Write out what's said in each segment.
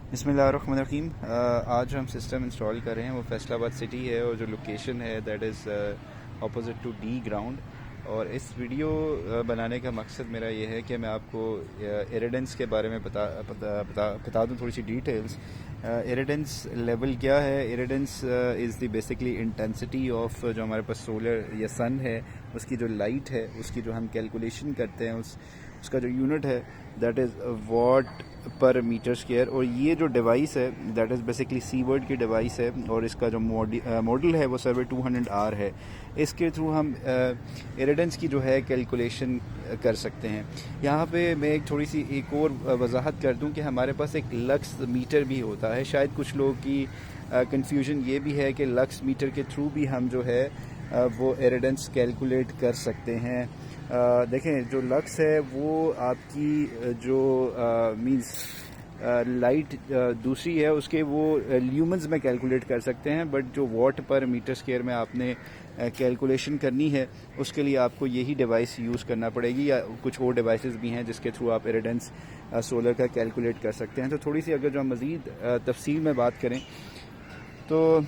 बिस्मिल्लाहिर्रहमानिर्रहीम। आज हम सिस्टम इंस्टॉल कर रहे हैं, वो फैसलाबाद सिटी है और जो लोकेशन है that is opposite to the ground. और इस वीडियो बनाने का मकसद मेरा ये है कि मैं आपको इरिडेंस के बारे में बता दूँ थोड़ी सी डिटेल्स। इरिडेंस लेवल क्या है? Irradiance is the basically intensity of जो हमारे पास सोलर या सन है उसकी जो लाइट है उसकी जो हम कैलकुलेशन करते हैं उसका जो यूनिट है दैट इज़ वॉट पर मीटर स्क्वायर। और ये जो डिवाइस है दैट इज़ बेसिकली सी वर्ड की डिवाइस है और इसका जो मॉडल है वो सर्वे 200R है। इसके थ्रू हम इरिडेंस की जो है कैलकुलेशन कर सकते हैं। यहाँ पे मैं एक और वजाहत कर दूँ कि हमारे पास एक लक्स मीटर भी होता है। शायद कुछ लोगों की कंफ्यूजन ये भी है कि लक्स मीटर के थ्रू भी हम जो है वो इरिडेंस कैलकुलेट कर सकते हैं। देखें, जो लक्स है वो आपकी जो मींस लाइट दूसरी है उसके वो ल्यूमन्स में कैलकुलेट कर सकते हैं, बट जो वॉट पर मीटर स्क्वायर में आपने कैलकुलेशन करनी है उसके लिए आपको यही डिवाइस यूज़ करना पड़ेगी, या कुछ और डिवाइसेस भी हैं जिसके थ्रू आप इरिडेंस सोलर का कैलकुलेट कर सकते हैं। तो थोड़ी सी अगर जो हम मज़ीद तफसील में बात करें तो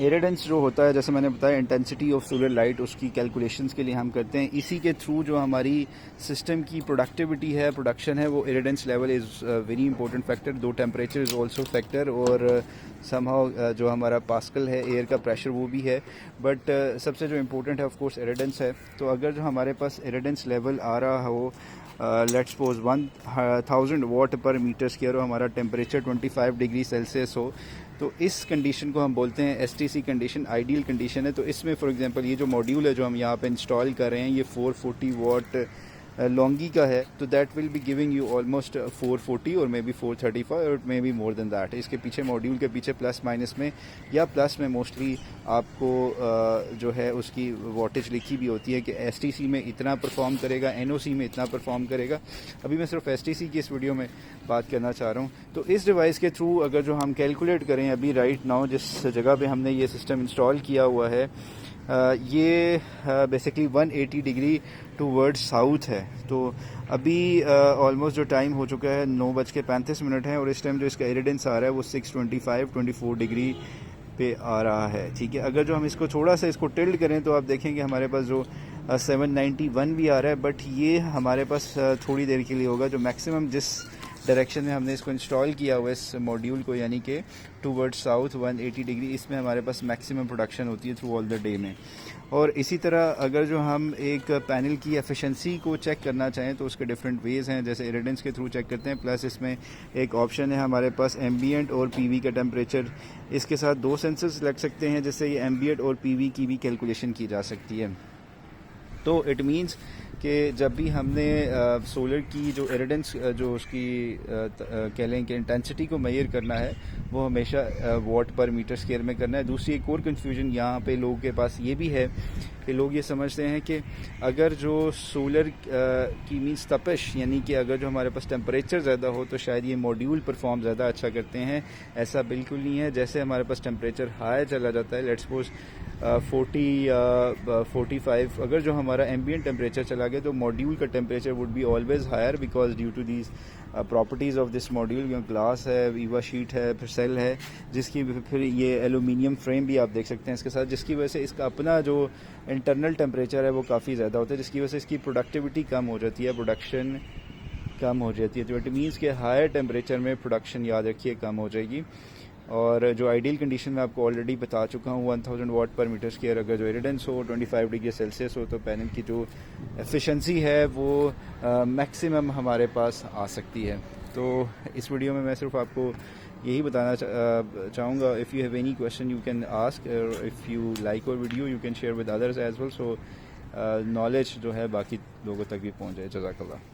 इरिडेंस जो होता है, जैसे मैंने बताया, इंटेंसिटी ऑफ सोलर लाइट, उसकी कैलकुलेशंस के लिए हम करते हैं। इसी के थ्रू जो हमारी सिस्टम की प्रोडक्टिविटी है, प्रोडक्शन है, वो irradiance level is very important factor. दो टेम्परेचर इज़ ऑल्सो फैक्टर, और समहाउ जो हमारा पास्कल है, एयर का प्रेशर, वो भी है। बट सबसे जो इम्पोर्टेंट है ऑफ कोर्स इरिडेंस है। तो अगर जो हमारे पास इरिडेंस लेवल आ रहा हो, लेट्स सपोज 1000 वॉट पर मीटर स्क्वायर हो, हमारा टेम्परेचर 25 डिग्री सेल्सियस हो, तो इस कंडीशन को हम बोलते हैं एसटीसी कंडीशन, आइडियल कंडीशन है। तो इसमें फॉर एग्जांपल ये जो मॉड्यूल है जो हम यहाँ पे इंस्टॉल कर रहे हैं ये 440 वॉट लॉन्गी का है, तो that will be giving you almost 440 और मे बी 435 और may be more than that. इसके पीछे मॉड्यूल के पीछे प्लस माइनस में या प्लस में मोस्टली आपको जो है उसकी वॉटेज लिखी भी होती है कि एसटीसी में इतना परफॉर्म करेगा, एनओसी में इतना परफॉर्म करेगा। अभी मैं सिर्फ एसटीसी की इस वीडियो में बात करना चाह रहा हूँ। तो इस डिवाइस के थ्रू अगर जो हम कैलकुलेट करें अभी राइट नाउ जिस जगह पे हमने ये सिस्टम इंस्टॉल किया हुआ है, ये बेसिकली 180 डिग्री टूवर्ड साउथ है। तो अभी ऑलमोस्ट जो टाइम हो चुका है 9:35 है और इस टाइम जो इसका इरिडेंस आ रहा है वो 625-24 डिग्री पे आ रहा है। ठीक है, अगर जो हम इसको थोड़ा सा इसको टिल्ड करें तो आप देखेंगे हमारे पास जो 791 भी आ रहा है, बट ये हमारे पास थोड़ी देर के लिए होगा। जो मैक्सिमम जिस डायरेक्शन में हमने इसको इंस्टॉल किया हुआ इस मॉड्यूल को, यानी कि टूवर्ड साउथ 180 डिग्री, इसमें हमारे पास मैक्सिमम प्रोडक्शन होती है थ्रू ऑल द डे में। और इसी तरह अगर जो हम एक पैनल की एफिशिएंसी को चेक करना चाहें तो उसके डिफरेंट वेज हैं, जैसे इरिडेंस के थ्रू चेक करते हैं, प्लस इसमें एक ऑप्शन है हमारे पास एम्बिएंट और पीवी का टेम्परेचर। इसके साथ दो सेंसर्स लग सकते हैं जिससे ये एम्बिएंट और पीवी की भी कैलकुलेशन की जा सकती है। तो इट मीन्स कि जब भी हमने सोलर की जो इरिडेंस जो उसकी कह लें कि इंटेंसिटी को मेजर करना है वो हमेशा वॉट पर मीटर स्क्वायर में करना है। दूसरी एक और कन्फ्यूजन यहाँ पे लोगों के पास ये भी है कि लोग ये समझते हैं कि अगर जो सोलर की मीन्स तपिश, यानी कि अगर जो हमारे पास टेम्परेचर ज़्यादा हो तो शायद ये मॉड्यूल परफॉर्म ज़्यादा अच्छा करते हैं। ऐसा बिल्कुल नहीं है। जैसे हमारे पास टेम्परेचर हाई चला जाता है, लेट्स सपोज 45, अगर जो हमारा एम्बिएंट टेम्परेचर चला गया तो मॉड्यूल का temperature would be always higher because due to these properties of this module. Glass है, वीवा शीट है, फिर सेल है, जिसकी फिर ये एलुमिनियम फ्रेम भी आप देख सकते हैं इसके साथ, जिसकी वजह से इसका अपना जो इंटरनल टेम्परेचर है वो काफ़ी ज़्यादा होता है, जिसकी वजह से इसकी प्रोडक्टिविटी कम हो जाती है, प्रोडक्शन कम हो जाती है। तो इट मीन्स के हायर टेम्परेचर में प्रोडक्शन, याद रखिए, कम हो जाएगी। और जो आइडियल कंडीशन में आपको ऑलरेडी बता चुका हूँ 1000 वॉट पर मीटर स्क्वायर अगर जो इरिडेंस हो, 25 डिग्री सेल्सियस हो, तो पैनल की जो एफिशिएंसी है वो मैक्सिमम हमारे पास आ सकती है। तो इस वीडियो में मैं सिर्फ आपको यही बताना चाहूँगा। If you have any question you can ask, if you like और video you can share with others as well, so knowledge जो है बाकी लोगों तक भी पहुँच जाए। जज़ाकल्लाह।